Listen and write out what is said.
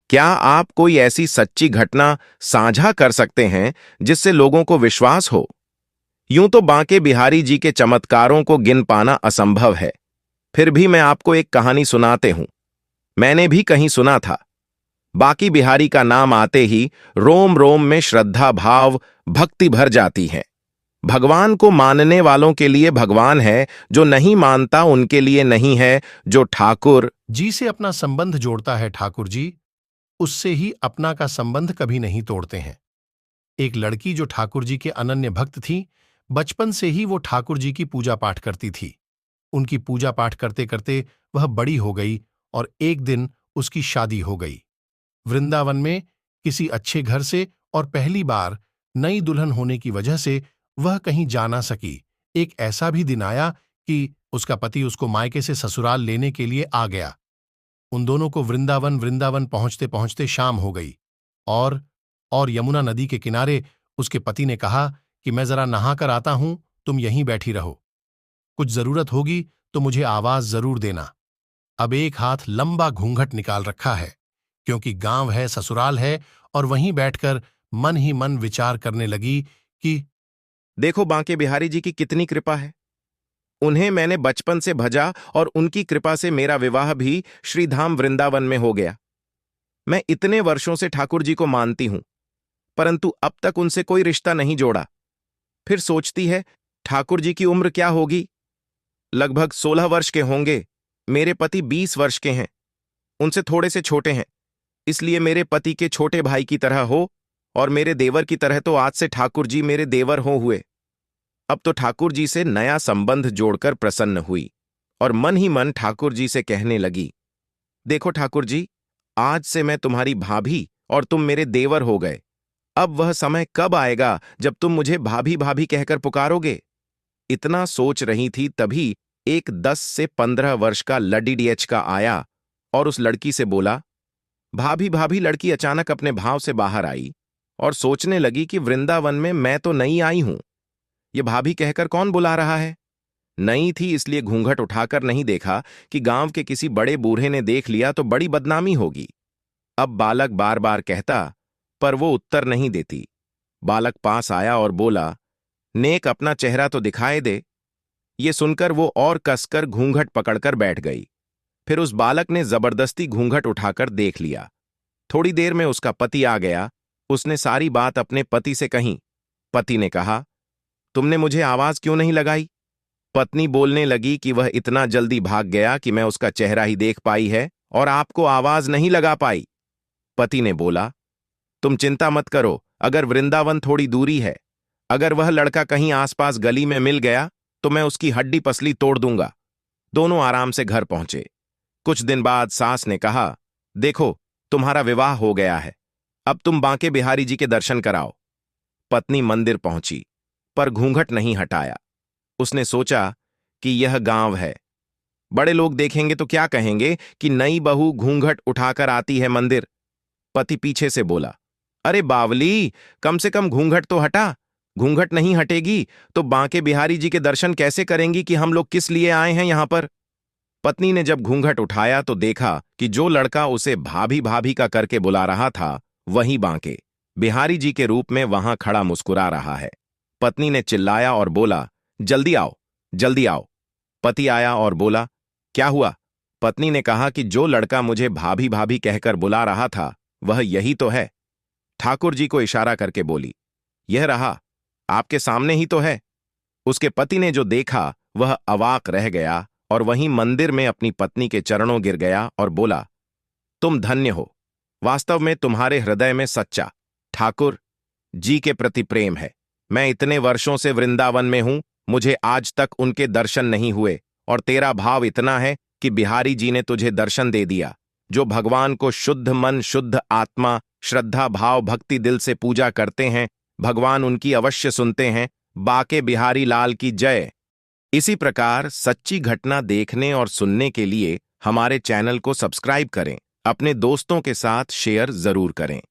क्या आप कोई ऐसी सच्ची घटना साझा कर सकते हैं जिससे लोगों को विश्वास हो? यूं तो बांके बिहारी जी के चमत्कारों को गिन पाना असंभव है। फिर भी मैं आपको एक कहानी सुनाते हूं। मैंने भी कहीं सुना था। बांकी बिहारी का नाम आते ही रोम रोम में श्रद्धा भाव भक्ति भर जाती है। भगवान को मानने वालों के लिए भगवान है, जो नहीं मानता उनके लिए नहीं है। जो ठाकुर जी से अपना संबंध जोड़ता है ठाकुर जी, उससे ही अपना का संबंध कभी नहीं तोड़ते हैं। एक लड़की जो ठाकुर जी के अनन्य भक्त थी, बचपन से ही वो ठाकुर जी की पूजा पाठ करती थी। उनकी पूजा पाठ करते करते वह बड़ी हो गई और एक दिन उसकी शादी हो गई। वृंदावन में किसी अच्छे घर से, और पहली बार नई दुल्हन होने की वजह से वह कहीं जा ना सकी। एक ऐसा भी दिन आया कि उसका पति उसको मायके से ससुराल लेने के लिए आ गया। उन दोनों को वृंदावन वृंदावन पहुंचते पहुंचते शाम हो गई। और यमुना नदी के किनारे उसके पति ने कहा कि मैं जरा नहा कर आता हूं, तुम यहीं बैठी रहो। कुछ जरूरत होगी तो मुझे आवाज जरूर देना। अब एक हाथ लंबा घूंघट निकाल रखा है, क्योंकि गांव है, ससुराल है, और वहीं बैठकर मन ही मन विचार करने लगी कि देखो बांके बिहारी जी की कितनी कृपा है। उन्हें मैंने बचपन से भजा और उनकी कृपा से मेरा विवाह भी श्रीधाम वृंदावन में हो गया। मैं इतने वर्षों से ठाकुर जी को मानती हूं, परंतु अब तक उनसे कोई रिश्ता नहीं जोड़ा। फिर सोचती है, ठाकुर जी की उम्र क्या होगी? लगभग 16 वर्ष के होंगे। मेरे पति 20 वर्ष के हैं, उनसे थोड़े से छोटे हैं। इसलिए मेरे पति के छोटे भाई की तरह हो, और मेरे देवर की तरह तो आज से ठाकुर जी मेरे देवर हो हुए। अब तो ठाकुर जी से नया संबंध जोड़कर प्रसन्न हुई और मन ही मन ठाकुर जी से कहने लगी, देखो ठाकुर जी, आज से मैं तुम्हारी भाभी और तुम मेरे देवर हो गए। अब वह समय कब आएगा जब तुम मुझे भाभी भाभी कहकर पुकारोगे? इतना सोच रही थी तभी एक 10 से 15 वर्ष का लडीडीएच का आया और उस लड़की से बोला, भाभी भाभी। लड़की अचानक अपने भाव से बाहर आई और सोचने लगी कि वृंदावन में मैं तो नई आई हूं, ये भाभी कहकर कौन बुला रहा है? नई थी इसलिए घूंघट उठाकर नहीं देखा कि गांव के किसी बड़े बूढ़े ने देख लिया तो बड़ी बदनामी होगी। अब बालक बार बार कहता, पर वो उत्तर नहीं देती। बालक पास आया और बोला, नेक अपना चेहरा तो दिखाए दे। ये सुनकर वो और कसकर घूंघट पकड़कर बैठ गई। फिर उस बालक ने जबरदस्ती घूंघट उठाकर देख लिया। थोड़ी देर में उसका पति आ गया। उसने सारी बात अपने पति से कही। पति ने कहा, तुमने मुझे आवाज क्यों नहीं लगाई? पत्नी बोलने लगी कि वह इतना जल्दी भाग गया कि मैं उसका चेहरा ही देख पाई है और आपको आवाज नहीं लगा पाई। पति ने बोला, तुम चिंता मत करो, अगर वृंदावन थोड़ी दूरी है, अगर वह लड़का कहीं आसपास गली में मिल गया तो मैं उसकी हड्डी पसली तोड़ दूंगा। दोनों आराम से घर पहुंचे। कुछ दिन बाद सास ने कहा, देखो तुम्हारा विवाह हो गया है, अब तुम बांके बिहारी जी के दर्शन कराओ। पत्नी मंदिर पहुंची, पर घूंघट नहीं हटाया। उसने सोचा कि यह गांव है, बड़े लोग देखेंगे तो क्या कहेंगे कि नई बहू घूंघट उठाकर आती है मंदिर। पति पीछे से बोला, अरे बावली, कम से कम घूंघट तो हटा। घूंघट नहीं हटेगी तो बांके बिहारी जी के दर्शन कैसे करेंगी कि हम लोग किस लिए आए हैं यहां पर? पत्नी ने जब घूंघट उठाया तो देखा कि जो लड़का उसे भाभी भाभी का करके बुला रहा था, वही बांके बिहारी जी के रूप में वहां खड़ा मुस्कुरा रहा है। पत्नी ने चिल्लाया और बोला, जल्दी आओ, जल्दी आओ। पति आया और बोला, क्या हुआ? पत्नी ने कहा कि जो लड़का मुझे भाभी भाभी कहकर बुला रहा था, वह यही तो है। ठाकुर जी को इशारा करके बोली, यह रहा, आपके सामने ही तो है। उसके पति ने जो देखा वह अवाक रह गया और वहीं मंदिर में अपनी पत्नी के चरणों गिर गया और बोला, तुम धन्य हो। वास्तव में तुम्हारे हृदय में सच्चा ठाकुर जी के प्रति प्रेम है। मैं इतने वर्षों से वृंदावन में हूं, मुझे आज तक उनके दर्शन नहीं हुए, और तेरा भाव इतना है कि बिहारी जी ने तुझे दर्शन दे दिया। जो भगवान को शुद्ध मन शुद्ध आत्मा श्रद्धा भाव भक्ति दिल से पूजा करते हैं, भगवान उनकी अवश्य सुनते हैं। बाके बिहारी लाल की जय। इसी प्रकार सच्ची घटना देखने और सुनने के लिए हमारे चैनल को सब्सक्राइब करें, अपने दोस्तों के साथ शेयर जरूर करें।